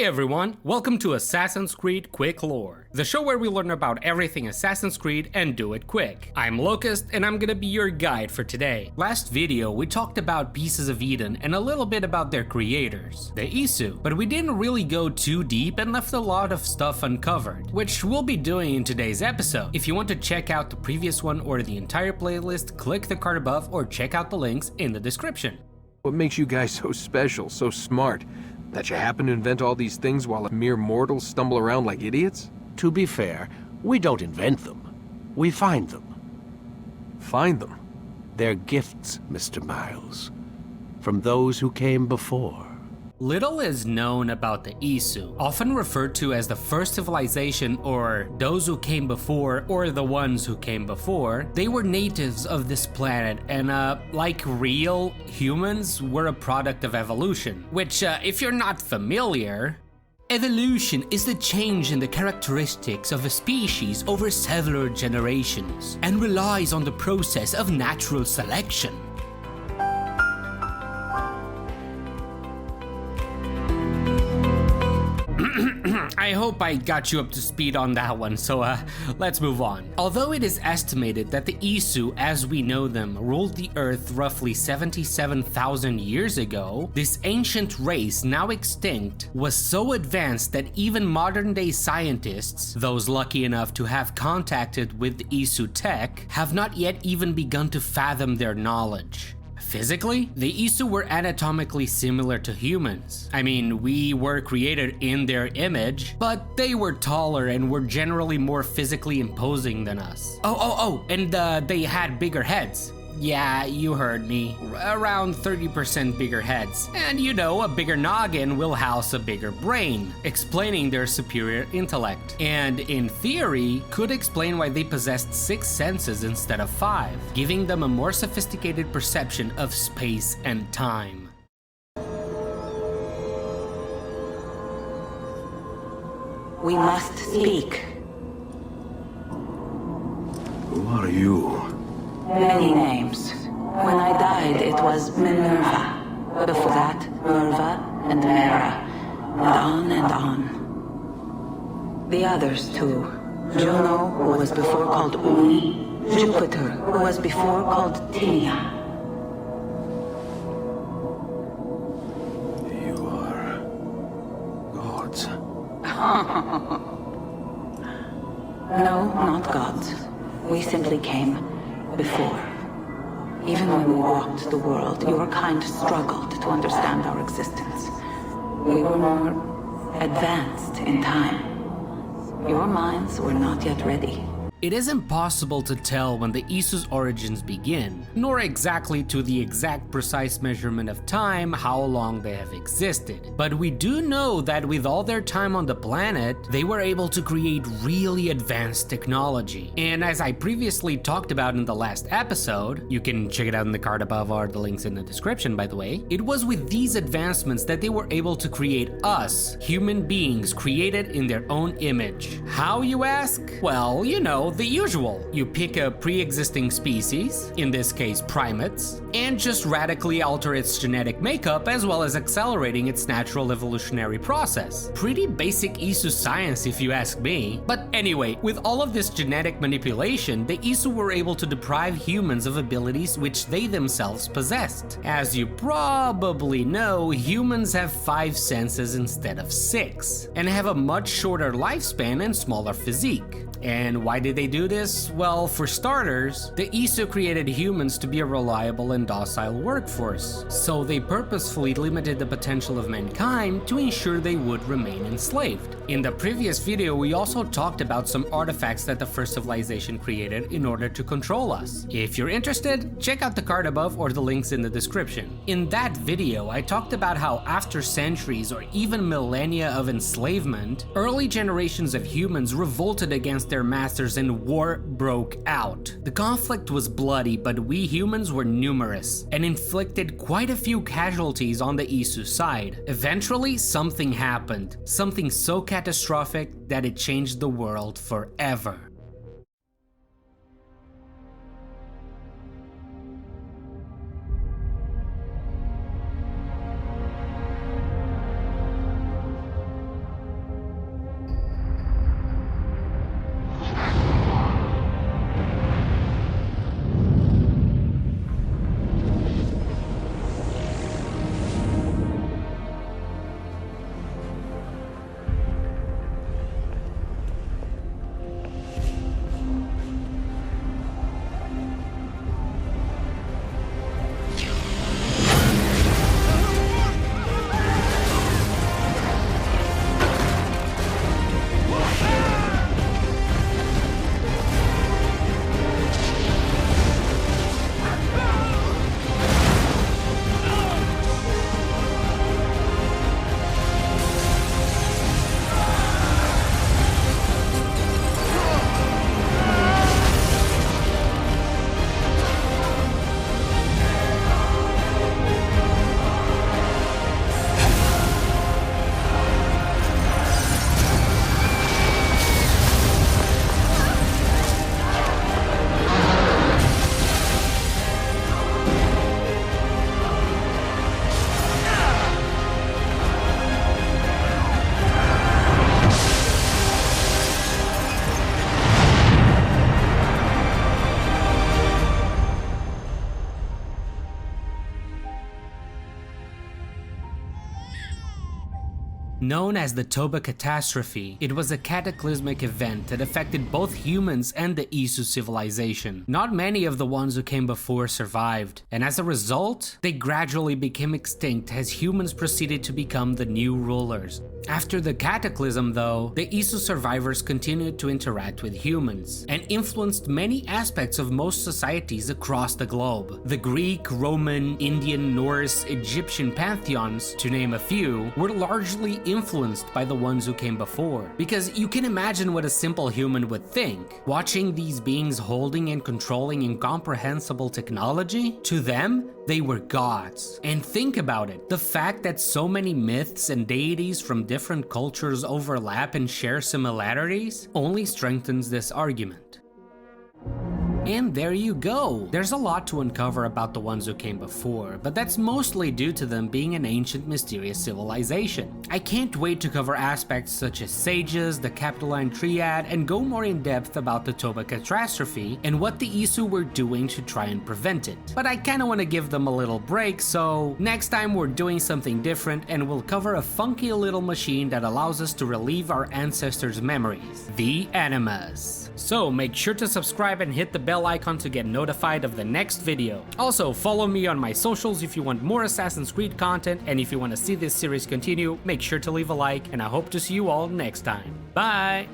everyone, welcome to Assassin's Creed Quick Lore, the show where we learn about everything Assassin's Creed and do it quick. I'm Locust and I'm gonna be your guide for today. Last video we talked about Pieces of Eden and a little bit about their creators, the Isu, but we didn't really go too deep and left a lot of stuff uncovered, which we'll be doing in today's episode. If you want to check out the previous one or the entire playlist, click the card above or check out the links in the description. What makes you guys so special, so smart? That you happen to invent all these things while mere mortals stumble around like idiots? To be fair, we don't invent them. We find them. Find them? They're gifts, Mr. Miles, from those who came before. Little is known about the Isu, often referred to as the first civilization or those who came before or the ones who came before. They were natives of this planet and like real humans, were a product of evolution, which if you're not familiar, evolution is the change in the characteristics of a species over several generations and relies on the process of natural selection. I hope I got you up to speed on that one, so let's move on. Although it is estimated that the Isu, as we know them, ruled the Earth roughly 77,000 years ago, this ancient race, now extinct, was so advanced that even modern-day scientists, those lucky enough to have contacted with the Isu tech, have not yet even begun to fathom their knowledge. Physically, the Isu were anatomically similar to humans. I mean, we were created in their image, but they were taller and were generally more physically imposing than us. And they had bigger heads. Yeah, you heard me. Around 30% bigger heads. And you know, a bigger noggin will house a bigger brain, explaining their superior intellect. And in theory, could explain why they possessed 6 senses instead of 5, giving them a more sophisticated perception of space and time. We must speak. Who are you? Many names. When I died, it was Minerva. Before that, Merva and Mera. And on. The others, too. Juno, who was before called Uni. Jupiter, who was before called Tinia. You are gods. No, not gods. We simply came before. Even when we walked the world, your kind struggled to understand our existence. We were more advanced in time. Your minds were not yet ready. It is impossible to tell when the Isu's origins begin, nor exactly to the exact precise measurement of time how long they have existed. But we do know that with all their time on the planet, they were able to create really advanced technology. And as I previously talked about in the last episode, you can check it out in the card above or the links in the description by the way, it was with these advancements that they were able to create us, human beings created in their own image. How, you ask? Well, you know, the usual. You pick a pre-existing species, in this case primates, and just radically alter its genetic makeup as well as accelerating its natural evolutionary process. Pretty basic Isu science if you ask me. But anyway, with all of this genetic manipulation, the Isu were able to deprive humans of abilities which they themselves possessed. As you probably know, humans have 5 senses instead of 6, and have a much shorter lifespan and smaller physique. And why did they do this? Well, for starters, the Isu created humans to be a reliable and docile workforce, so they purposefully limited the potential of mankind to ensure they would remain enslaved. In the previous video, we also talked about some artifacts that the first civilization created in order to control us. If you're interested, check out the card above or the links in the description. In that video, I talked about how after centuries or even millennia of enslavement, early generations of humans revolted against their masters and war broke out. The conflict was bloody, but we humans were numerous and inflicted quite a few casualties on the Isu side. Eventually, something happened, something so catastrophic that it changed the world forever. Known as the Toba Catastrophe, it was a cataclysmic event that affected both humans and the Isu civilization. Not many of the ones who came before survived, and as a result, they gradually became extinct as humans proceeded to become the new rulers. After the cataclysm though, the Isu survivors continued to interact with humans, and influenced many aspects of most societies across the globe. The Greek, Roman, Indian, Norse, Egyptian pantheons, to name a few, were largely influenced by the ones who came before. Because you can imagine what a simple human would think. Watching these beings holding and controlling incomprehensible technology, to them, they were gods. And think about it, the fact that so many myths and deities from different cultures overlap and share similarities only strengthens this argument. And there you go! There's a lot to uncover about the ones who came before, but that's mostly due to them being an ancient mysterious civilization. I can't wait to cover aspects such as sages, the Capitoline Triad, and go more in depth about the Toba Catastrophe and what the Isu were doing to try and prevent it. But I kinda wanna give them a little break, so next time we're doing something different and we'll cover a funky little machine that allows us to relive our ancestors' memories, the Animas. So make sure to subscribe and hit the bell icon to get notified of the next video. Also, follow me on my socials if you want more Assassin's Creed content, and if you want to see this series continue, make sure to leave a like, and I hope to see you all next time. Bye!